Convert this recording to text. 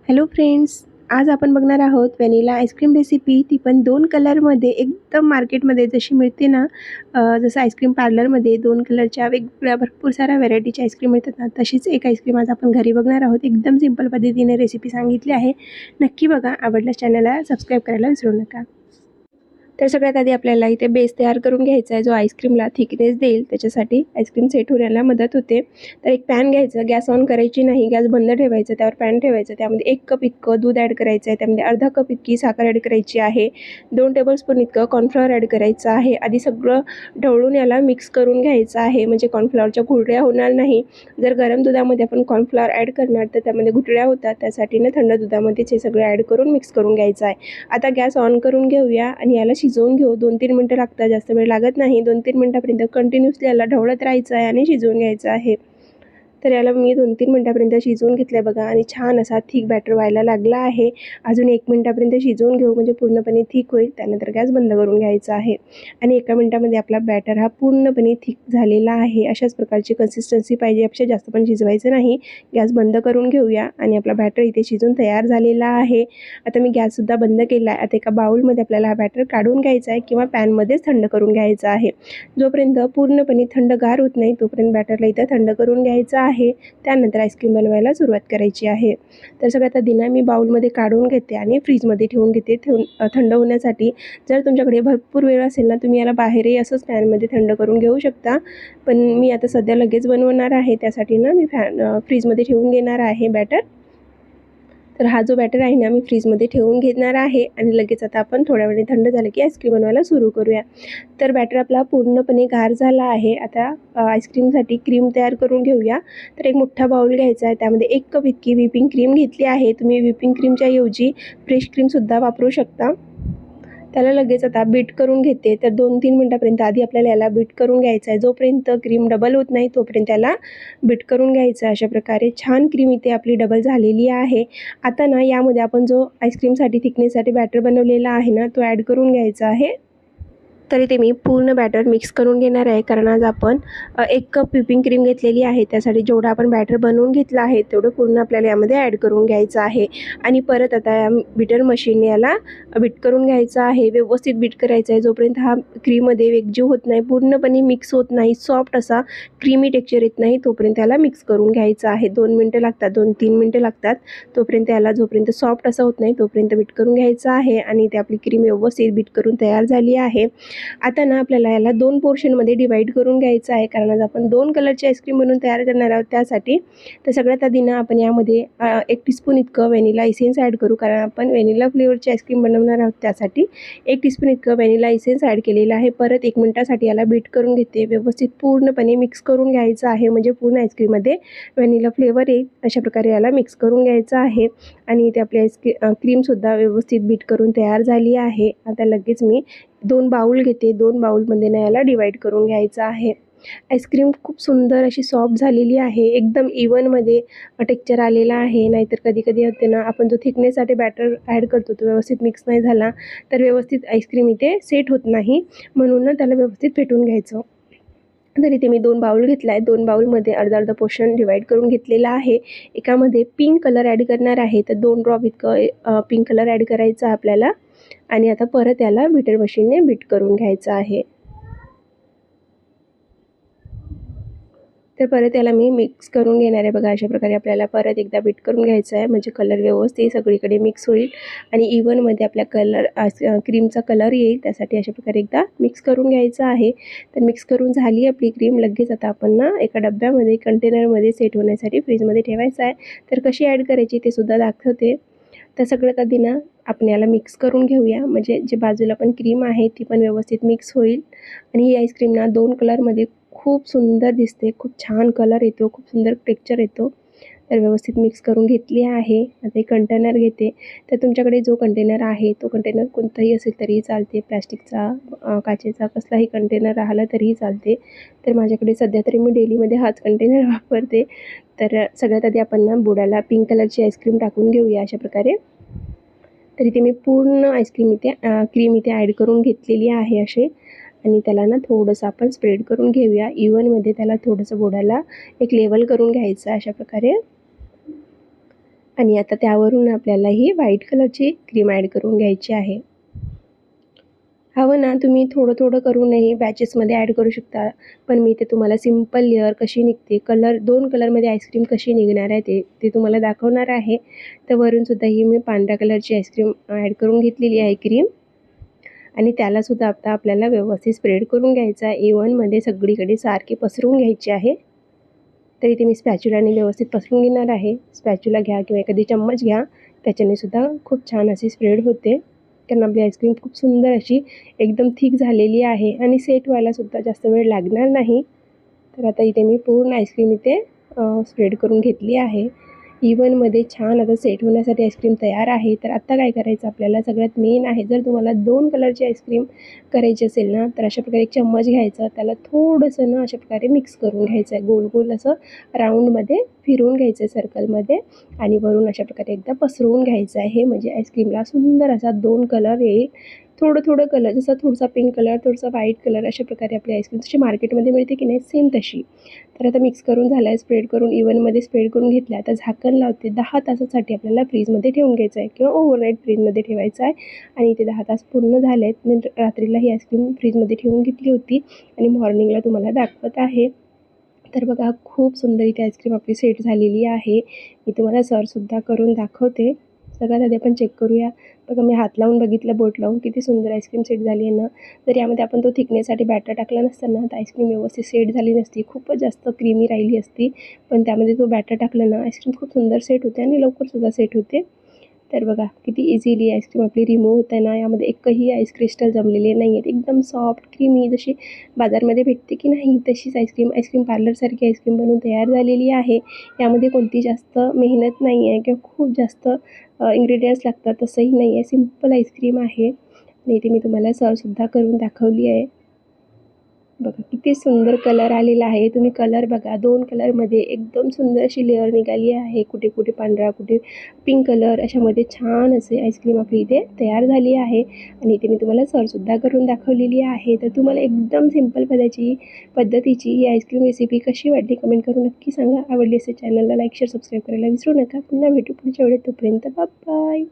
Hello friends, आज आपण बघणार आहोत व्हॅनिला आईस्क्रीम रेसिपी, ती पण 2 कलरमध्ये एकदम मार्केटमध्ये जशी मिळते ना, जसं आईस्क्रीम पार्लरमध्ये 2 कलरच्या वेगवेगळ्या भरपूर साऱ्या व्हरायटीची आईस्क्रीम मिळतात ना, तशीच एक आईस्क्रीम आज आपण घरी बघणार आहोत. एकदम सिंपल पद्धतीने रेसिपी सांगितली आहे. नक्की बघा. आवडल्यास चॅनलला सबस्क्राईब करायला विसरू नका. तर सगळ्यात आधी आपल्याला इथे बेस तयार करून घ्यायचा आहे, जो आईस्क्रीमला थिकनेस देईल. त्याच्यासाठी आईस्क्रीम सेट होण्याला मदत होते. तर एक पॅन घ्यायचं, गॅस ऑन करायची नाही, गॅस बंद ठेवायचं, त्यावर पॅन ठेवायचं. त्यामध्ये 1 कप इतकं दूध ॲड करायचं आहे, त्यामध्ये अर्धा कप इतकी साखर ॲड करायची आहे, 2 टेबलस्पून इतकं कॉर्नफ्लॉवर ॲड करायचं आहे. आधी सगळं ढवळून याला मिक्स करून घ्यायचं आहे, म्हणजे कॉर्नफ्लॉवरच्या गुठळ्या होणार नाही. जर गरम दुधामध्ये आपण कॉर्नफ्लॉवर ॲड करणार तर त्यामध्ये गुठळ्या होतात. त्यासाठी ना थंड दुधामध्येच हे सगळं ॲड करून मिक्स करून घ्यायचं आहे. आता गॅस ऑन करून घेऊया आणि याला शिजवून घेऊ. 2-3 मिनटं लागतात, जास्त वेळ लागत नाही. 2-3 मिनटापर्यंत कंटिन्युअसली याला ढवळत राहायचं आहे आणि शिजवून घ्यायचं आहे. तर याला मी 2-3 मिनटापर्यंत शिजवून घेतलं बघा, आणि छान असा थिक बॅटर व्हायला लागला आहे. अजून 1 मिनटापर्यंत शिजवून घेऊ, म्हणजे पूर्णपणे थिक होईल. त्यानंतर गॅस बंद करून घ्यायचा आहे आणि 1 मिनटामध्ये आपला बॅटर हा पूर्णपणे थिक झालेला आहे. अशाच प्रकारची कन्सिस्टन्सी पाहिजे, यापेक्षा जास्त पण शिजवायचं नाही. गॅस बंद करून घेऊया आणि आपला बॅटर इथे शिजून तयार झालेला आहे. आता मी गॅससुद्धा बंद केला आहे. आता एका बाउलमध्ये आपल्याला हा बॅटर काढून घ्यायचा आहे किंवा पॅनमध्येच थंड करून घ्यायचा आहे. जोपर्यंत पूर्णपणे थंडगार होत नाही तोपर्यंत बॅटरला इथं थंड करून घ्यायचं आहे. त्यानंतर आईस्क्रीम बनवायला सुरुवात करायची आहे. तर सगळ्यात आधी ना मी बाउलमध्ये काढून घेते आणि फ्रीजमध्ये ठेवून घेते, थंड होण्यासाठी. जर तुमच्याकडे भरपूर वेळ असेल ना, तुम्ही याला बाहेरही असंच पॅनमध्ये थंड करून घेऊ शकता. पण मी आता सध्या लगेच बनवणार आहे, त्यासाठी ना मी फ्रीजमध्ये ठेवून घेणार आहे बॅटर. तर हा जो बॅटर आहे ना, मी फ्रीजमध्ये ठेवून घेणार आहे आणि लगेच आता आपण थोड्या वेळाने थंड झालं की आईस्क्रीम बनवायला सुरू करूया. तर बॅटर आपला पूर्णपणे गार झाला आहे. आता आईस्क्रीमसाठी क्रीम तयार करून घेऊया. तर एक मोठा बाउल घ्यायचा आहे, त्यामध्ये 1 कप इतकी व्हिपिंग क्रीम घेतली आहे. तुम्ही व्हिपिंग क्रीमच्या ऐवजी फ्रेश क्रीमसुद्धा वापरू शकता. त्याला लगेच आता बीट करून घेते. तर 2-3 मिनटापर्यंत आधी आपल्याला याला बीट करून घ्यायचं आहे. जोपर्यंत क्रीम डबल होत नाही तोपर्यंत त्याला बीट करून घ्यायचं आहे. अशा प्रकारे छान क्रीम इथे आपली डबल झालेली आहे. आता ना यामध्ये आपण जो आईस्क्रीमसाठी थिकनेससाठी बॅटर बनवलेला आहे ना, तो ॲड करून घ्यायचा आहे. तर इथे मी पूर्ण बॅटर मिक्स करून घेणार आहे, कारण आज आपण 1 कप व्हिपिंग क्रीम घेतलेली आहे. त्यासाठी जेवढं आपण बॅटर बनवून घेतलं आहे तेवढं पूर्ण आपल्याला यामध्ये ॲड करून घ्यायचं आहे. आणि परत आता या बीटर मशीनने याला बीट करून घ्यायचं आहे. व्यवस्थित बीट करायचं आहे, जोपर्यंत हा क्रीममध्ये एकजीव होत नाही, पूर्णपणे मिक्स होत नाही, सॉफ्ट असा क्रीमी टेक्स्चर येत नाही, तोपर्यंत त्याला मिक्स करून घ्यायचं आहे. 2 मिनटं लागतात, 2-3 मिनटं लागतात. तोपर्यंत याला जोपर्यंत सॉफ्ट असं होत नाही तोपर्यंत बीट करून घ्यायचं आहे. आणि इथे आपली क्रीम व्यवस्थित बीट करून तयार झाली आहे. आता ना आपल्याला याला 2 पोर्शनमध्ये डिवाईड करून घ्यायचं आहे, कारण आज आपण 2 कलरची आईस्क्रीम बनवून तयार करणार आहोत त्यासाठी. तर सगळ्यात आधी ना आपण यामध्ये 1 टीस्पून इतकं व्हॅनिला इसेन्स ॲड करू, कारण आपण व्हॅनिला फ्लेवरची आईस्क्रीम बनवणार आहोत. त्यासाठी 1 टीस्पून इतकं व्हॅनिला इसेन्स ॲड केलेलं आहे. परत 1 मिनटासाठी याला बीट करून घेते. व्यवस्थित पूर्णपणे मिक्स करून घ्यायचं आहे, म्हणजे पूर्ण आईस्क्रीममध्ये व्हॅनिला फ्लेवर येईल. अशा प्रकारे याला मिक्स करून घ्यायचं आहे. आणि इथे आपली क्रीमसुद्धा व्यवस्थित बीट करून तयार झाली आहे. आता लगेच मी 2 बाउल घेते. 2 बाउलमध्ये ना याला डिवाईड करून घ्यायचं आहे. आईस्क्रीम खूप सुंदर अशी सॉफ्ट झालेली आहे, एकदम इव्हनमध्ये टेक्स्चर आलेला आहे. नाहीतर कधी-कधी होते ना, आपण जो थिकनेससाठी बॅटर ॲड करतो तो व्यवस्थित मिक्स नाही झाला तर व्यवस्थित आईस्क्रीम इथे सेट होत नाही, म्हणून ना त्याला व्यवस्थित फेटून घ्यायचं. तर इथे मी 2 बाउल घेतला आहे. 2 बाउलमध्ये अर्धा-अर्धा पोर्शन डिवाईड करून घेतलेला आहे. एकामध्ये पिंक कलर ॲड करणार आहे, तर 2 ड्रॉप इतकं पिंक कलर ॲड करायचा आहे आपल्याला. आणि आता परत याला बीटर मशीनने बीट करून घ्यायचं आहे. तर परत याला मी मिक्स करून घेणार आहे बघा. अशा प्रकारे आपल्याला परत एकदा बीट करून घ्यायचं आहे, म्हणजे कलर व्यवस्थित सगळीकडे मिक्स होईल आणि इव्हनमध्ये आपल्या क्रीमचा कलर येईल. त्यासाठी अशा प्रकारे एकदा मिक्स करून घ्यायचं आहे. तर मिक्स करून झाली आपली क्रीम. लगेच आता आपण ना एका डब्यामध्ये कंटेनरमध्ये सेट होण्यासाठी फ्रीजमध्ये ठेवायचं आहे. तर कशी ॲड करायची ते सुद्धा दाखवते. तर सगळ्यात आधी ना आपण याला मिक्स करून घेऊया, म्हणजे जे बाजूला पण क्रीम आहे ती पण व्यवस्थित मिक्स होईल. आणि ही आईस्क्रीम ना 2 कलरमध्ये खूप सुंदर दिसते, खूप छान कलर येतो, खूप सुंदर टेक्स्चर येतो. तर व्यवस्थित मिक्स करून घेतली आहे. आता एक कंटेनर घेते. तर तुमच्याकडे जो कंटेनर आहे तो कंटेनर कोणताही असेल तरीही चालते, प्लॅस्टिकचा, काचेचा, कसलाही कंटेनर राहिला तरीही चालते. तर माझ्याकडे सध्या तरी मी डेलीमध्ये हाच कंटेनर वापरते. तर सगळ्यात आधी आपण ना बुडाला पिंक कलरची आईस्क्रीम टाकून घेऊया अशा प्रकारे. तर इथे मी पूर्ण आईस्क्रीम क्रीम इथे ॲड करून घेतलेली आहे असे. आणि त्याला ना थोडंसं आपण स्प्रेड करून घेऊया. इव्हनमध्ये त्याला थोडंसं बुडाला एक लेवल करून घ्यायचं अशा प्रकारे. आणि आता त्यावरून आपल्याला ही व्हाईट कलरची क्रीम ॲड करून घ्यायची आहे. हवं ना तुम्ही थोडं थोडं करूनही बॅचेसमध्ये ॲड करू शकता, पण मी ते तुम्हाला सिंपल लेअर कशी निघते, दोन कलरमध्ये आईस्क्रीम कशी निघणार आहे ते तुम्हाला दाखवणार आहे. तर वरूनसुद्धा ही मी पांढऱ्या कलरची आईस्क्रीम ॲड करून घेतलेली आहे क्रीम, आणि त्यालासुद्धा आता आपल्याला व्यवस्थित स्प्रेड करून घ्यायचा आहे. इव्हनमध्ये सगळीकडे सारखी पसरवून घ्यायची आहे. तर इथे मी स्पॅच्युलाने व्यवस्थित पसरून घेणार आहे. स्पॅच्युला घ्या किंवा एखादी चम्मच घ्या, त्याच्याने सुद्धा खूप छान अशी स्प्रेड होते. कारण आपली आईस्क्रीम खूप सुंदर अशी एकदम थिक झालेली आहे आणि सेट व्हायलासुद्धा जास्त वेळ लागणार नाही. तर आता इथे मी पूर्ण आईस्क्रीम इथे स्प्रेड करून घेतली आहे. इव्हनमध्ये छान आता सेट होण्यासाठी आईस्क्रीम तयार आहे. तर आत्ता काय करायचं आपल्याला, सगळ्यात मेन आहे, जर तुम्हाला 2 कलरची आईस्क्रीम करायची असेल ना, तर अशा प्रकारे एक चम्मच घ्यायचा, त्याला थोडंसं ना अशा प्रकारे मिक्स करून घ्यायचं आहे. गोल गोल असं राऊंडमध्ये फिरवून घ्यायचं आहे सर्कलमध्ये, आणि वरून अशा प्रकारे एकदा पसरवून घ्यायचं आहे. म्हणजे आईस्क्रीमला सुंदर असा 2 कलर येईल. थोडं थोडं कलर, जसं थोडासा पिंक कलर, थोडासा व्हाईट कलर, अशा प्रकारे आपली आईस्क्रीम जशी मार्केटमध्ये मिळते की नाही, सेम तशी. तर आता मिक्स करून झालं आहे, स्प्रेड करून इव्हनमध्ये स्प्रेड करून घेतलं. आता झाकण लावते. 10 तासासाठी आपल्याला फ्रीजमध्ये ठेवून घ्यायचं आहे किंवा ओव्हरनाईट फ्रीजमध्ये ठेवायचं आहे. आणि इथे 10 तास पूर्ण झाले आहेत. मी रात्रीला ही आईस्क्रीम फ्रीजमध्ये ठेवून घेतली होती आणि मॉर्निंगला तुम्हाला दाखवत आहे. तर बघा, खूप सुंदर इथे आईस्क्रीम आपली सेट झालेली आहे. मी तुम्हाला सर्वसुद्धा करून दाखवते. सगळ्यात आधी आपण चेक करूया. बघा, मी हात लावून बघितलं, बोट लावून, किती सुंदर आईस्क्रीम सेट झाली आहे ना. तर यामध्ये आपण तो थिकनेससाठी बॅटर टाकला नसताना तर आईस्क्रीम व्यवस्थित सेट झाली नसती, खूपच जास्त क्रीमी राहिली असती. पण त्यामध्ये तो बॅटर टाकला ना, आईस्क्रीम खूप सुंदर सेट होते आणि लवकरसुद्धा सेट होते. तर बघा, किती इझिली आईस्क्रीम आपली रिमूव्ह होत आहे ना. यामध्ये एकही आईस क्रिस्टल जमलेले नाही आहेत. एकदम सॉफ्ट क्रीमी, जशी बाजारमध्ये भेटते की नाही तशीच आईस्क्रीम पार्लरसारखी आईस्क्रीम बनवून तयार झालेली आहे. यामध्ये कोणती जास्त मेहनत नाही आहे किंवा खूप जास्त इन्ग्रेडियंट्स लागतात, तसंही नाही आहे. सिंपल आईस्क्रीम आहे आणि इथे मी तुम्हाला सर्वसुद्धा करून दाखवली आहे. बघा, किती सुंदर कलर आलेला आहे. तुम्ही कलर बघा, 2 कलरमध्ये एकदम सुंदर अशी लेअर निघाली आहे. कुठे कुठे पांढरा, कुठे पिंक कलर, अशामध्ये छान असे आईस्क्रीम आपली इथे तयार झाली आहे. आणि इथे मी तुम्हाला सर्वसुद्धा करून दाखवलेली आहे. तर तुम्हाला एकदम सिंपल पद्धतीची ही आईस्क्रीम रेसिपी कशी वाटली कमेंट करून नक्की सांगा. आवडली असेल चॅनलला लाईक, शेअर, सबस्क्राईब करायला विसरू नका. पुन्हा भेटू पुढच्या वेळेत. तोपर्यंत बाय बाय.